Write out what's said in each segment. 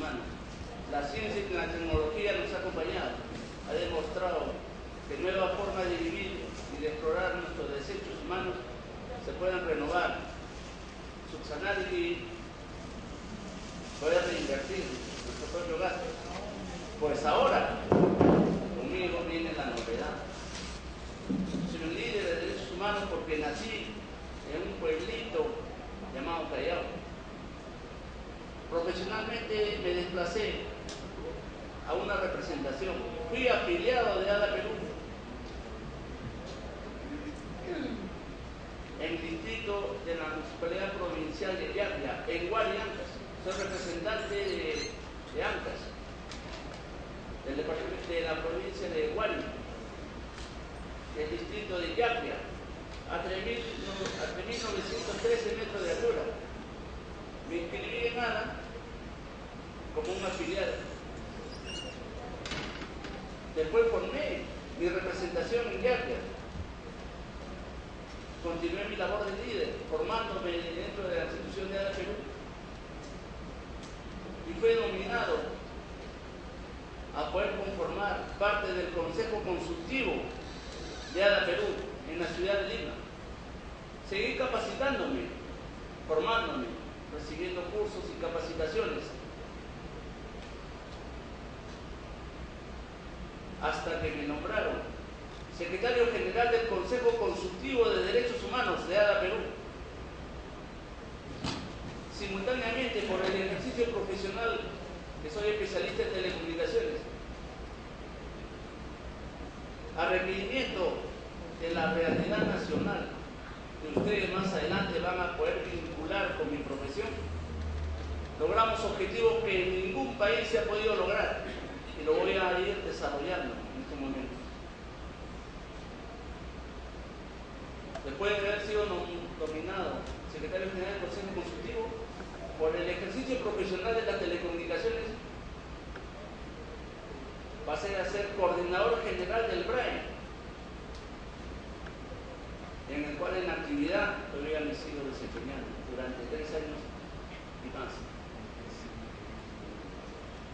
humanos. La ciencia y la tecnología nos ha acompañado, ha demostrado que nuevas formas de vivir y de explorar nuestros desechos humanos se pueden renovar, subsanar y poder reinvertir nuestro propio gasto. Pues ahora, conmigo viene la novedad. Soy un líder de derechos humanos porque nací en un pueblito llamado Callao. Profesionalmente me desplacé a una representación. Fui afiliado de ADA Perú en el distrito de la Municipalidad Provincial de Yacria, en Huari, Ancas. Soy representante de Ancas, del departamento de la provincia de Huari, del distrito de Yacria, a 3.913 metros de altura. Me inscribí en ADA como un afiliado. Después formé mi representación en Yacria. Continué mi labor de líder, formándome dentro de la institución de ADA Perú. Y fui nominado a poder conformar parte del Consejo Consultivo de ADA Perú en la ciudad de Lima. Seguí capacitándome, formándome, recibiendo cursos y capacitaciones, hasta que me nombraron secretario general del Consejo Consultivo de Derechos Humanos de ADA Perú. Simultáneamente, por el ejercicio profesional, que soy especialista en telecomunicaciones, a requerimiento de la realidad nacional, que ustedes más adelante van a poder vincular con mi profesión, logramos objetivos que en ningún país se ha podido lograr, y lo voy a ir desarrollando en este momento. Después de haber sido nominado secretario general del Consejo Consultivo, por el ejercicio profesional de las telecomunicaciones, pasé a ser coordinador general del BRAE, en el cual en actividad todavía me sigo desempeñando durante 3 años y más.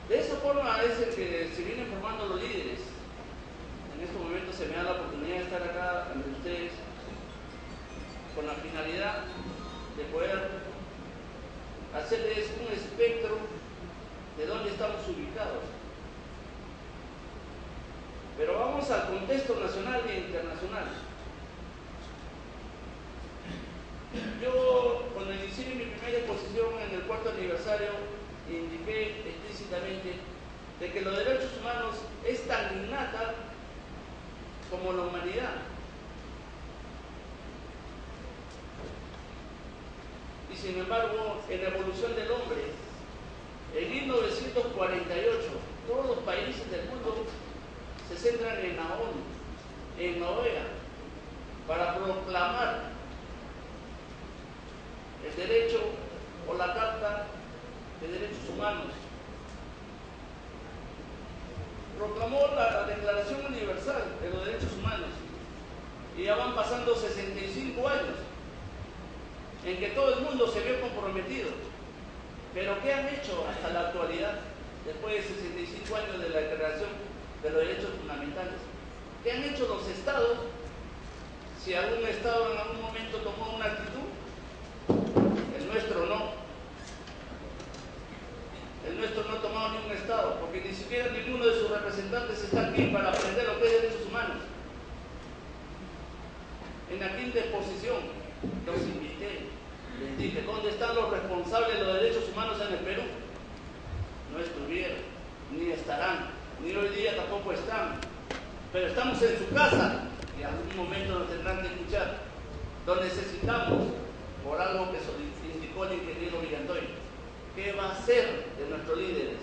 De esa forma es el que se vienen formando los líderes. En este momento se me da la oportunidad de estar acá ante ustedes con la finalidad de poder hacerles un espectro de dónde estamos ubicados. Pero vamos al contexto nacional e internacional. Yo, cuando inicié mi primera exposición en el 4º aniversario, indiqué explícitamente de que los derechos humanos es tan innata como la humanidad. Y sin embargo, en la evolución del hombre, en 1948, todos los países del mundo se centran en la ONU, en la OEA, para proclamar el derecho o la Carta de Derechos Humanos. Proclamó la Declaración Universal de los Derechos Humanos y ya van pasando 65 años en que todo el mundo se vio comprometido. Pero ¿qué han hecho hasta la actualidad, después de 65 años de la Declaración de los Derechos Fundamentales? ¿Qué han hecho los estados? Si algún estado en algún momento tomó una actitud, el nuestro no. El nuestro no ha tomado ni un estado, porque ni siquiera ninguno de sus representantes está aquí para aprender lo que es derechos humanos. En la quinta exposición los invité, les dije, ¿dónde están los responsables de los derechos humanos en el Perú? No estuvieron, ni estarán, ni hoy día tampoco están, pero estamos en su casa y en algún momento nos tendrán que escuchar. Lo necesitamos por algo que indicó el ingeniero Villandoy. ¿Qué va a hacer de nuestros líderes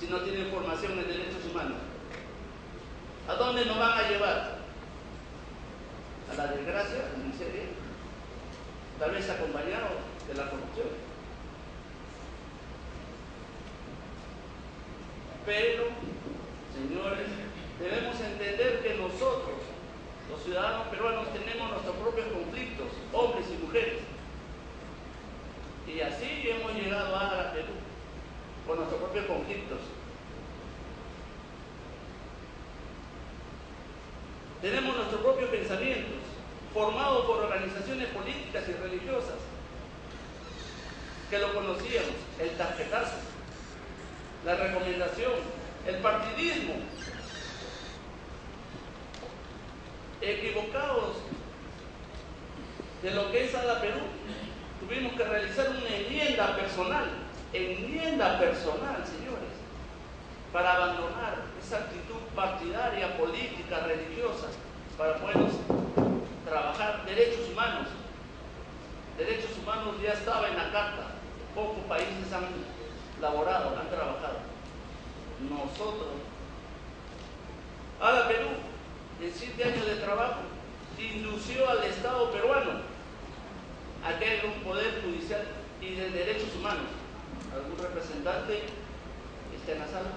si no tienen formación en derechos humanos? ¿A dónde nos van a llevar? ¿A la desgracia, a la miseria? Tal vez acompañados de la corrupción. Pero, señores, debemos entender que nosotros, los ciudadanos peruanos, tenemos nuestros propios conflictos, hombres y mujeres. Y así hemos llegado a Perú. con nuestros propios conflictos. Tenemos nuestros propios pensamientos, formados por organizaciones políticas y religiosas, que lo conocíamos, el tarjetazo, la recomendación, el partidismo, equivocados de lo que es ADA Perú. Tuvimos que realizar una enmienda personal, señores, para abandonar esa actitud partidaria, política, religiosa, para poder trabajar derechos humanos. Derechos humanos ya estaba en la carta, pocos países han laborado, han trabajado. Nosotros, ADA Perú, en 7 años de trabajo, indució al Estado peruano a que haya un poder judicial y de derechos humanos. ¿Algún representante está en la sala?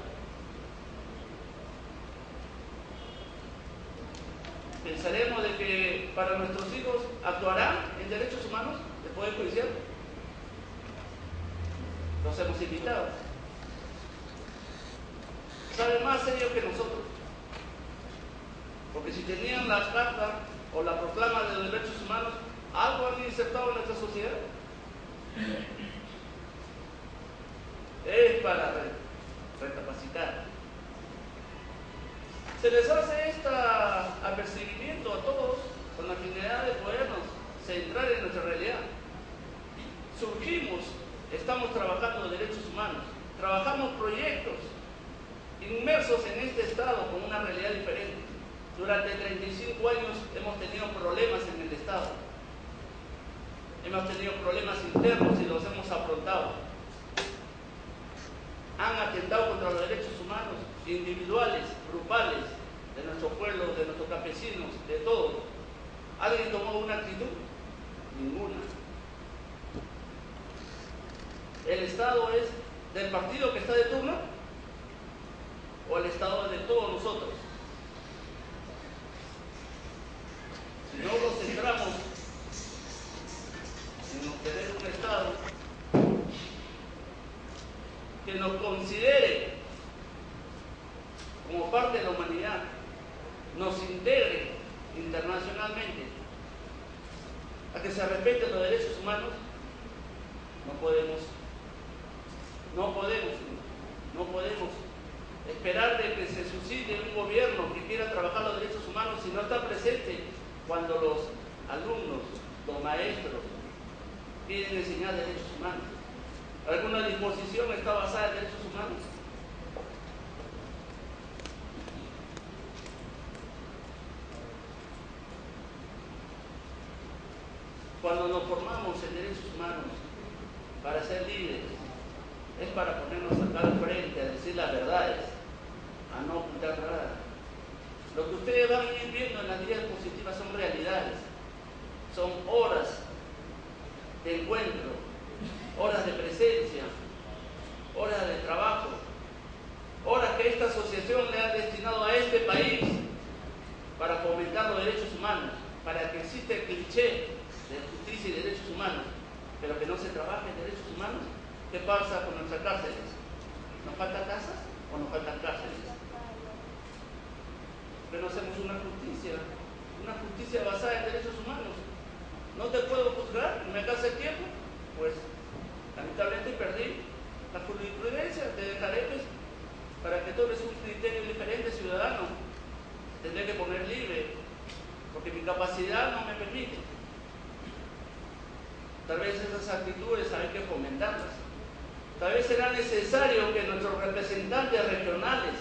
¿Pensaremos de que para nuestros hijos actuarán en derechos humanos del Poder Judicial? Los hemos invitado. Saben más ellos que nosotros. Porque si tenían la carta o la proclama de los derechos humanos, algo han insertado en nuestra sociedad. Es para recapacitar. Se les hace este apercibimiento a todos con la finalidad de podernos centrar en nuestra realidad. Surgimos, estamos trabajando derechos humanos, trabajamos proyectos inmersos en este Estado con una realidad diferente. Durante 35 años hemos tenido problemas en el Estado. Hemos tenido problemas internos y los hemos afrontado. Han atentado contra los derechos humanos individuales, grupales, de nuestro pueblo, de nuestros campesinos, de todos. ¿Alguien tomó una actitud? Ninguna. ¿El Estado es del partido que está de turno? ¿O el Estado es de todos nosotros? Si no nos centramos en obtener un Estado que nos considere como parte de la humanidad, nos integre internacionalmente, a que se respeten los derechos humanos, no podemos esperar de que se suscite un gobierno que quiera trabajar los derechos humanos si no está presente cuando los alumnos, los maestros, quieren enseñar derechos humanos. ¿Alguna disposición está basada en derechos humanos? Cuando nos formamos en derechos humanos para ser líderes, es para ponernos acá al frente, a decir las verdades, a no ocultar nada. Lo que ustedes van a ir viendo en las diapositivas son realidades, son horas de encuentro, horas de presencia, horas de trabajo, horas que esta asociación le ha destinado a este país para fomentar los derechos humanos, para que exista el cliché de justicia y derechos humanos, pero que no se trabaje en derechos humanos. ¿Qué pasa con nuestras cárceles? ¿Nos faltan casas o nos faltan cárceles? Que no hacemos una justicia basada en derechos humanos. No te puedo juzgar, me alcanza el tiempo, pues lamentablemente perdí la jurisprudencia, te dejaré pues, para que tomes un criterio diferente, ciudadano. Tendré que poner libre, porque mi capacidad no me permite. Tal vez esas actitudes hay que fomentarlas. Tal vez será necesario que nuestros representantes regionales,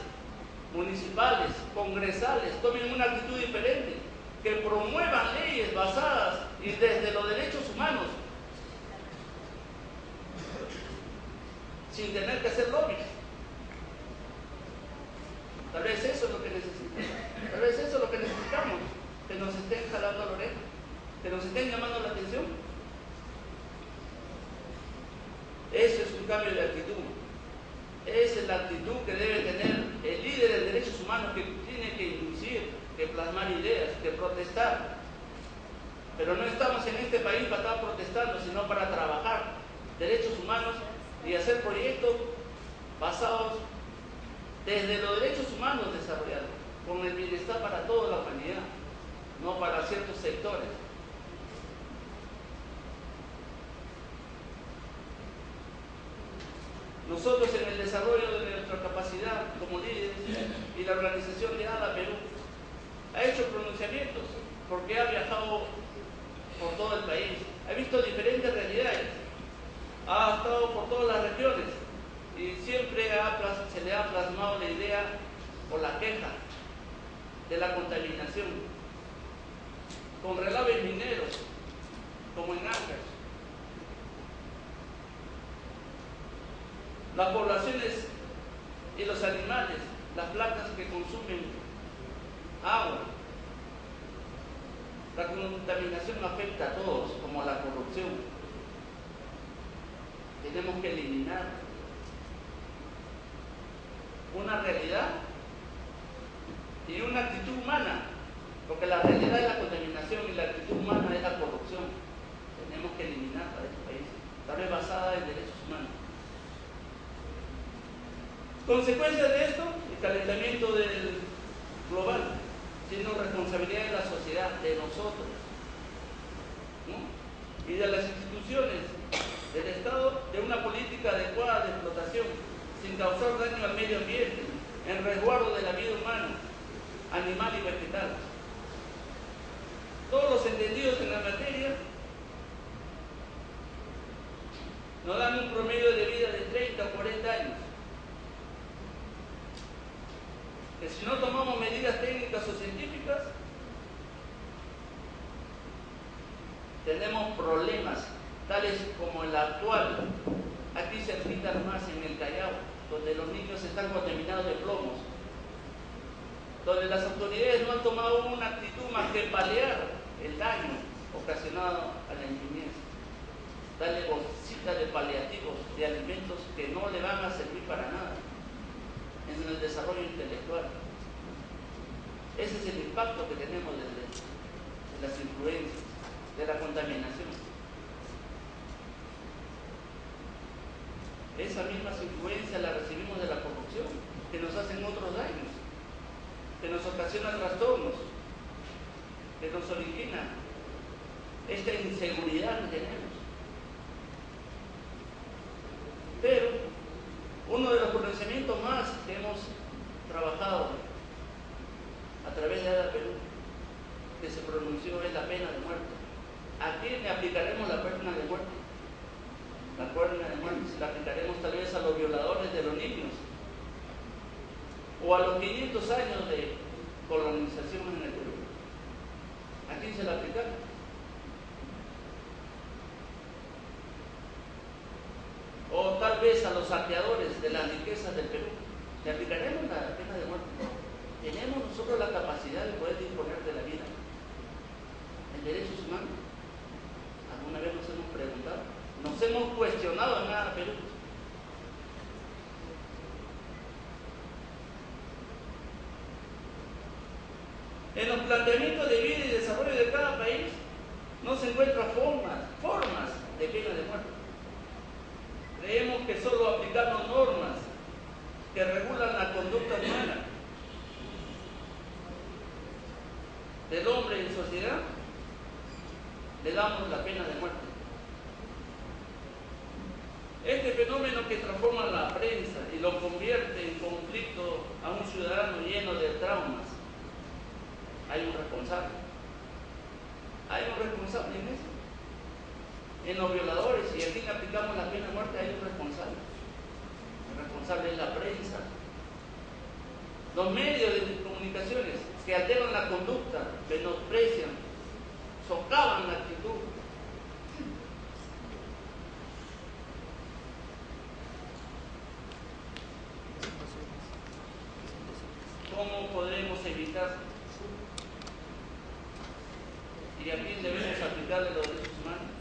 municipales, congresales, tomen una actitud diferente, que promuevan leyes basadas y desde los derechos humanos, sin tener que hacer lobbies. Tal vez eso es lo que necesitamos. Tal vez eso es lo que necesitamos, que nos estén jalando a la oreja, que nos estén llamando la atención. Eso es un cambio de actitud. Esa es la actitud que debe tener el líder de derechos humanos, que tiene que inducir, que plasmar ideas, que protestar. Pero no estamos en este país para estar protestando, sino para trabajar derechos humanos y hacer proyectos basados desde los derechos humanos desarrollados, con el bienestar para toda la humanidad, no para ciertos sectores. Nosotros en el desarrollo de nuestra capacidad como líderes y la organización de ADA Perú ha hecho pronunciamientos porque ha viajado por todo el país, ha visto diferentes realidades, ha estado por todas las regiones y siempre se le ha plasmado la idea o la queja de la contaminación con relaves mineros como en Ancash. Las poblaciones y los animales, las plantas que consumen agua. La contaminación afecta a todos, como la corrupción. Tenemos que eliminar una realidad y una actitud humana, porque la realidad es la contaminación y la actitud humana es la corrupción. Tenemos que eliminarla de este país, tal vez basada en derechos humanos. Consecuencias de esto, el calentamiento global, siendo responsabilidad de la sociedad, de nosotros, ¿no? Y de las instituciones del Estado, de una política adecuada de explotación, sin causar daño al medio ambiente, en resguardo de la vida humana, animal y vegetal. Todos los entendidos en la materia nos dan un promedio de vida de 30 o 40 años. Que si no tomamos medidas técnicas o científicas, tenemos problemas tales como el actual, aquí cerquita más en el Callao, donde los niños están contaminados de plomos, donde las autoridades no han tomado una actitud más que paliar el daño ocasionado a la niñez, darle bolsitas de paliativos, de alimentos que no le van a servir para nada en el desarrollo intelectual. Ese es el impacto que tenemos de las influencias, de la contaminación. Esas mismas influencias las recibimos de la corrupción, que nos hacen otros daños, que nos ocasionan trastornos, que nos origina esta inseguridad que tenemos. Pero uno de los pronunciamientos más que hemos trabajado a través de ADA Perú, que se pronunció, es la pena de muerte. ¿A quién le aplicaremos la pena de muerte? La pena de muerte se la aplicaremos tal vez a los violadores de los niños, o a los 500 años de colonización en el Perú. ¿A quién se la aplicamos? O tal vez a los saqueadores de las riquezas del Perú. ¿Le aplicaremos la pena de muerte? ¿Tenemos nosotros la capacidad de poder disponer de la vida en derechos humanos? ¿Alguna vez nos hemos preguntado? ¿Nos hemos cuestionado en ADA Perú? En los planteamientos de vida y desarrollo de cada país no se encuentran formas de pena de muerte. Creemos que solo aplicando normas que regulan la conducta humana del hombre en sociedad, le damos la pena de muerte. Este fenómeno que transforma la prensa y lo convierte en conflicto a un ciudadano lleno de traumas, hay un responsable. Hay un responsable en eso. En los violadores, y aquí aplicamos la pena de muerte, hay un responsable. El responsable es la prensa. Los medios de comunicaciones que alteran la conducta, menosprecian, socavan la actitud. ¿Cómo podremos evitar? ¿Y a quién debemos aplicarle los derechos humanos?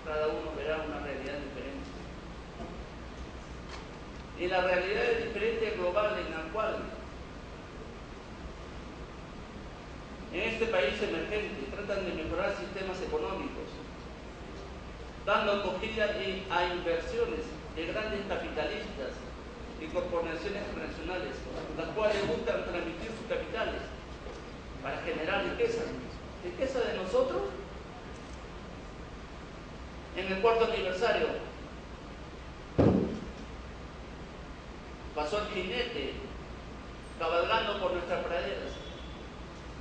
Cada uno verá una realidad diferente. Y la realidad es diferente global en la cual en este país emergente tratan de mejorar sistemas económicos, dando acogida a inversiones de grandes capitalistas y corporaciones internacionales, las cuales buscan transmitir sus capitales para generar riqueza. ¿Riqueza de nosotros? En el cuarto aniversario pasó el jinete cabalgando por nuestras praderas.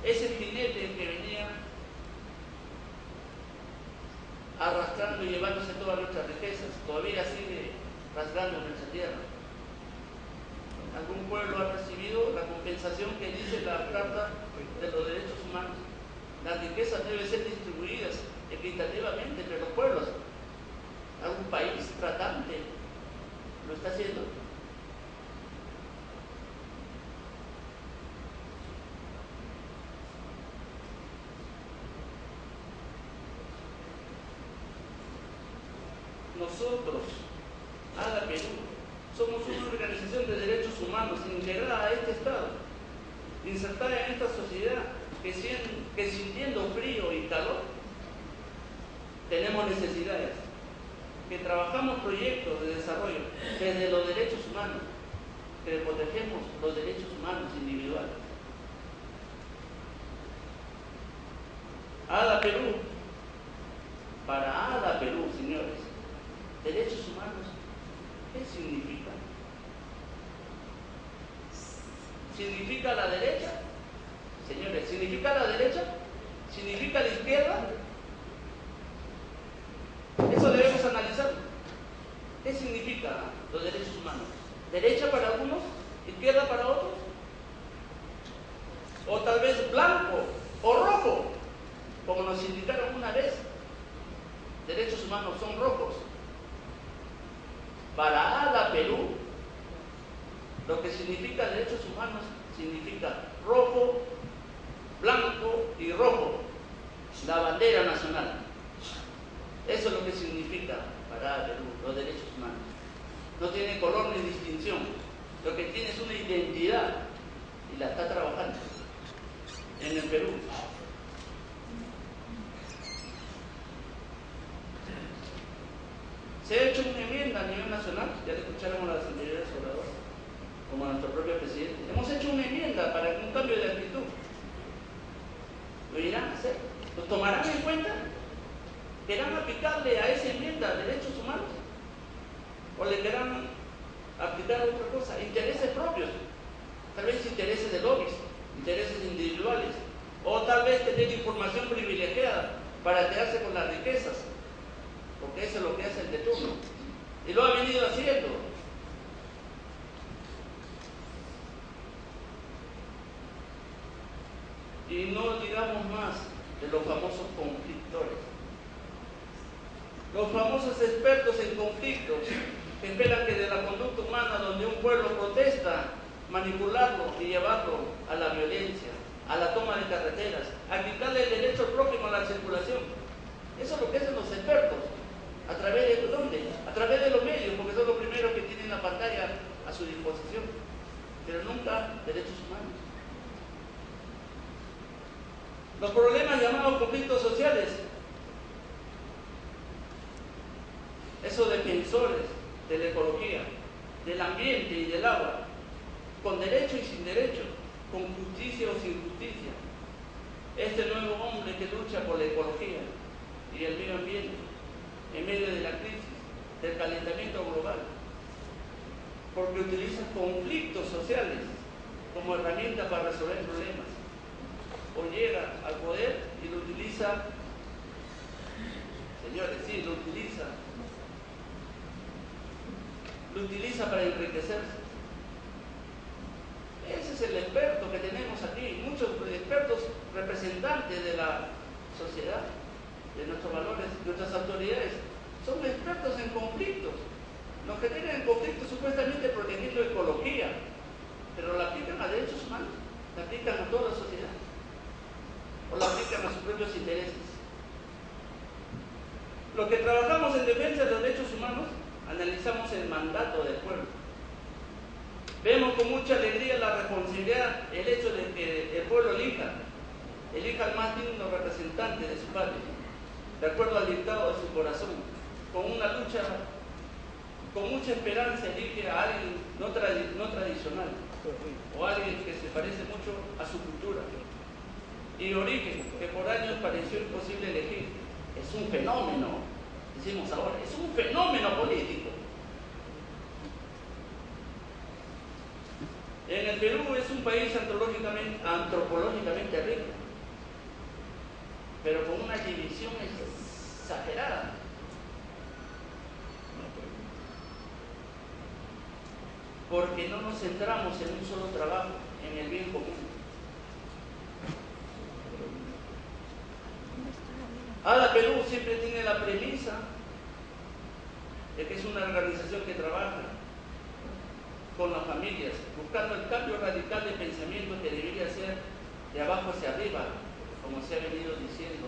Ese jinete que venía arrastrando y llevándose todas nuestras riquezas, todavía sigue rasgando nuestra tierra. ¿Algún pueblo ha recibido la compensación que dice la Carta de los Derechos Humanos? Las riquezas deben ser distribuidas equitativamente entre los pueblos. ¿Algún país tratante lo está haciendo? Nosotros, ADA Perú, somos una organización de derechos humanos integrada a este Estado, insertada en esta sociedad que sintiendo frío y calor, tenemos necesidades, que trabajamos proyectos de desarrollo desde los derechos humanos, que protegemos los derechos humanos individuales. ADA Perú, para ADA Perú, señores, derechos humanos, ¿qué significa? ¿Significa la derecha? Señores, ¿significa la derecha? ¿Significa la izquierda? Eso debemos analizar. ¿Qué significa los derechos humanos? ¿Derecha para algunos? ¿Izquierda para otros? ¿O tal vez blanco o rojo? Como nos indicaron una vez, derechos humanos son rojos. Para ADA Perú, lo que significa derechos humanos significa rojo, blanco y rojo, la bandera nacional. Eso es lo que significa para ADA Perú, los derechos humanos. No tiene color ni distinción, lo que tiene es una identidad y la está trabajando en el Perú. Se ha hecho una enmienda a nivel nacional, ya le escucharon a las anteriores oradoras, como a nuestro propio presidente. Hemos hecho una enmienda para un cambio de actitud. ¿Lo irán a hacer? ¿Lo tomarán en cuenta? ¿Querrán aplicarle a esa enmienda derechos humanos? ¿O le querrán aplicar otra cosa? Intereses propios, tal vez intereses de lobbies, intereses individuales, o tal vez tener información privilegiada para quedarse con las riquezas, porque eso es lo que hace el de turno, y lo ha venido haciendo. Y no digamos más de los famosos conflictores, los famosos expertos en conflictos, que esperan que de la conducta humana donde un pueblo protesta, manipularlo y llevarlo a la violencia, a la toma de carreteras, a quitarle el derecho prójimo a la circulación. Eso es lo que hacen los expertos. ¿A través de dónde? A través de los medios, porque son los primeros que tienen la pantalla a su disposición, pero nunca derechos humanos. Los problemas llamados conflictos sociales, esos defensores de la ecología, del ambiente y del agua, con derecho y sin derecho, con justicia o sin justicia, este nuevo hombre que lucha por la ecología y el medio ambiente en medio de la crisis del calentamiento global, porque utiliza conflictos sociales como herramienta para resolver problemas, o llega al poder y lo utiliza, señores, sí, lo utiliza para enriquecerse. Ese es el experto que tenemos aquí, muchos expertos representantes de la sociedad, de nuestros valores, de nuestras autoridades, son expertos en conflictos. Los que tienen conflictos supuestamente protegiendo ecología, pero la aplican a derechos humanos, la aplican a toda la sociedad, o la aplican a sus propios intereses. Los que trabajamos en defensa de los derechos humanos, analizamos el mandato del pueblo. Vemos con mucha alegría la responsabilidad, el hecho de que el pueblo elija al más digno representante de su patria, de acuerdo al dictado de su corazón, con una lucha con mucha esperanza elige a alguien no tradicional, o alguien que se parece mucho a su cultura y origen, que por años pareció imposible elegir. Es un fenómeno, decimos ahora, es un fenómeno político. En el Perú es un país antropológicamente rico, pero con una división exagerada. Porque no nos centramos en un solo trabajo, en el bien común. ADA Perú siempre tiene la premisa de que es una organización que trabaja con las familias, buscando el cambio radical de pensamiento que debería ser de abajo hacia arriba, como se ha venido diciendo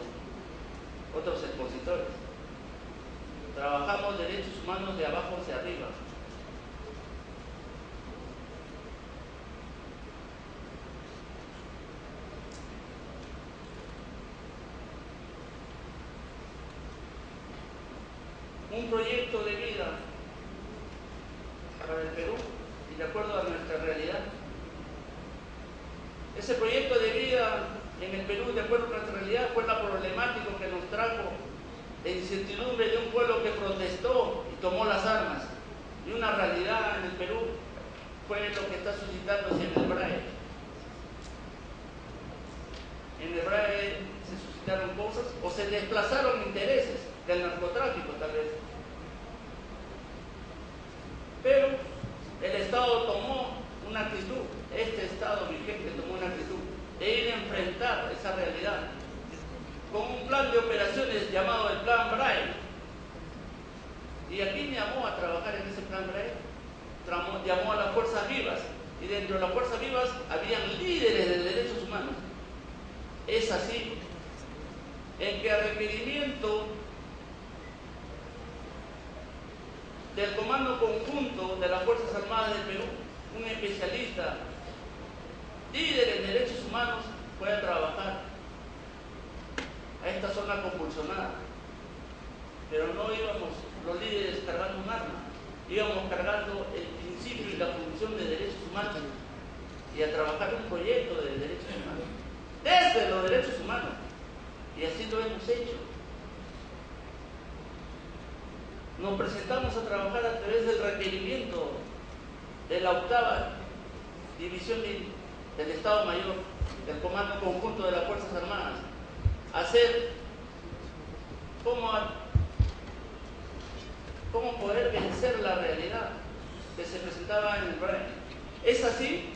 otros expositores. Trabajamos derechos humanos de abajo hacia arriba. Un proyecto de vida para el Perú y de acuerdo a nuestra realidad. Ese proyecto de vida en el Perú, de acuerdo a nuestra realidad, fue la problemática que nos trajo la incertidumbre de un pueblo que protestó y tomó las armas. Y una realidad en el Perú fue lo que está suscitándose en el BRAE. En el BRAE se suscitaron cosas o se desplazaron intereses del narcotráfico tal vez. Pero el Estado tomó una actitud, este Estado vigente tomó una actitud de ir a enfrentar esa realidad con un plan de operaciones llamado el Plan BRAE. ¿Y a quién llamó a trabajar en ese Plan BRAE? Llamó a las Fuerzas Vivas, y dentro de las Fuerzas Vivas habían líderes de derechos humanos. Es así en que a requerimiento del Comando Conjunto de las Fuerzas Armadas del Perú, un especialista, líder en derechos humanos, fue a trabajar a esta zona compulsionada. Pero no íbamos los líderes cargando un arma, íbamos cargando el principio y la función de derechos humanos y a trabajar un proyecto de derechos humanos, desde los derechos humanos, y así lo hemos hecho. Nos presentamos a trabajar a través del requerimiento de la 8ª División del Estado Mayor, del Comando Conjunto de las Fuerzas Armadas, a hacer cómo poder vencer la realidad que se presentaba en el BRAE. Es así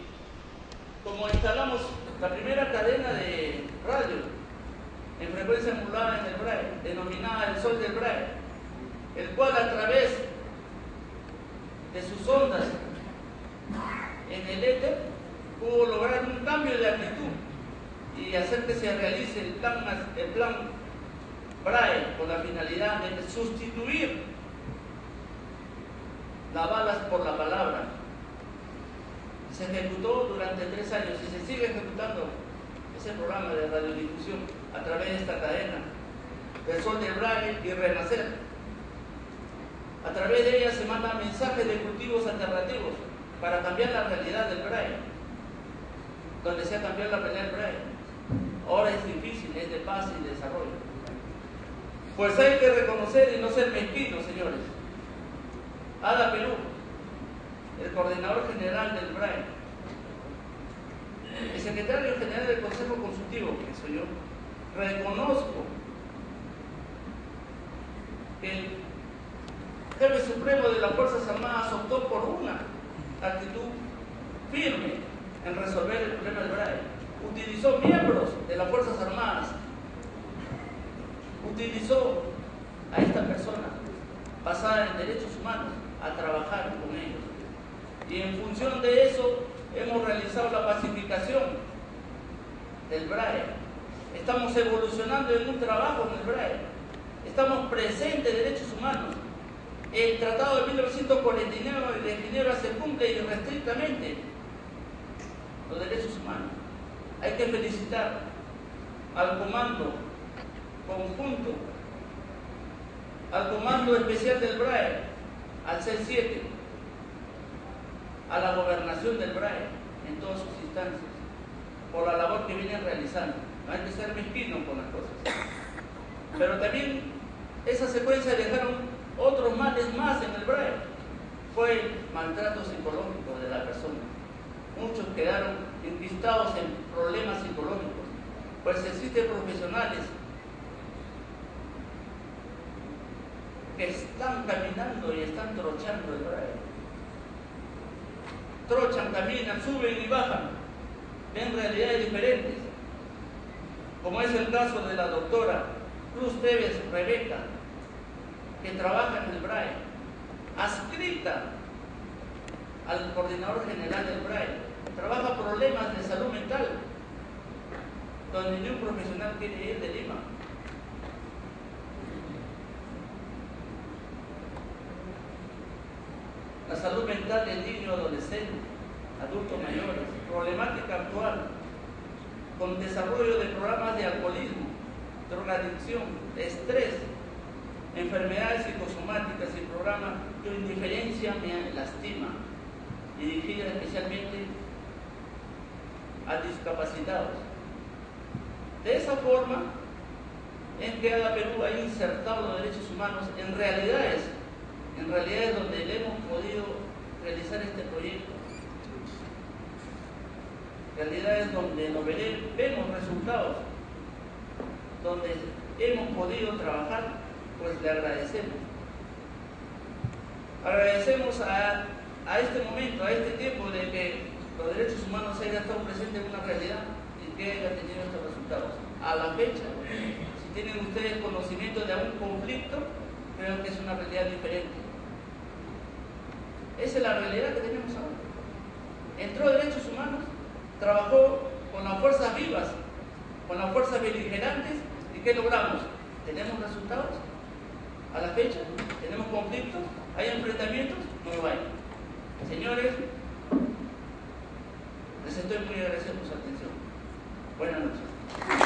como instalamos la primera cadena de radio en frecuencia modulada en el BRAE, denominada El Sol del BRAE, el cual a través de sus ondas en el éter pudo lograr un cambio de actitud y hacer que se realice el plan BRAE con la finalidad de sustituir las balas por la palabra. Se ejecutó durante 3 años y se sigue ejecutando ese programa de radiodifusión a través de esta cadena del Sol del BRAE y Renacer. A través de ella se mandan mensajes de cultivos alternativos para cambiar la realidad del BRAE, donde se ha cambiado la realidad del BRAE. Ahora es difícil, es de paz y desarrollo. Pues hay que reconocer y no ser mezquinos, señores. ADA Perú, el coordinador general del BRAE, el secretario general del Consejo Consultivo, que soy yo, reconozco que el jefe supremo de las Fuerzas Armadas optó por una actitud firme en resolver el problema del BRAE. Utilizó miembros de las Fuerzas Armadas, utilizó a esta persona basada en derechos humanos a trabajar con ellos. Y en función de eso hemos realizado la pacificación del BRAE. Estamos evolucionando en un trabajo en el BRAE. Estamos presentes en derechos humanos. El Tratado de 1949 de Ginebra se cumple irrestrictamente los derechos humanos. Hay que felicitar al Comando Conjunto, al Comando Especial del BRAE, al C7, a la gobernación del BRAE en todas sus instancias, por la labor que vienen realizando. No hay que ser mezquino con las cosas. Pero también esa secuencia dejaron otros males más en el BRAE. Fue el maltrato psicológico de la persona. Muchos quedaron enquistados en problemas psicológicos, pues existen profesionales que están caminando y están trochando el BRAE. Trochan, caminan, suben y bajan, ven realidades diferentes, como es el caso de la doctora Cruz Tevez Rebeca, que trabaja en el BRAE, adscrita al coordinador general del BRAE, trabaja problemas de salud mental, donde ni un profesional quiere ir de Lima. La salud mental del niño, adolescente, adultos mayores, problemática actual, con desarrollo de programas de alcoholismo, drogadicción, estrés, enfermedades psicosomáticas y programas Tu indiferencia me lastima, dirigida especialmente a discapacitados. De esa forma es que ADA Perú ha insertado los derechos humanos en realidades donde le hemos podido realizar este proyecto, realidades donde vemos resultados, donde hemos podido trabajar, pues le agradecemos. Agradecemos a este momento, a este tiempo de que los derechos humanos hayan estado presentes en una realidad y que hayan tenido estos resultados. A la fecha, si tienen ustedes conocimiento de algún conflicto, creo que es una realidad diferente. Esa es la realidad que tenemos ahora. Entró Derechos Humanos, trabajó con las fuerzas vivas, con las fuerzas beligerantes, ¿y qué logramos? ¿Tenemos resultados? A la fecha, ¿tenemos conflictos? ¿Hay enfrentamientos? No lo hay. Señores, les estoy muy agradecido por su atención. Buenas noches.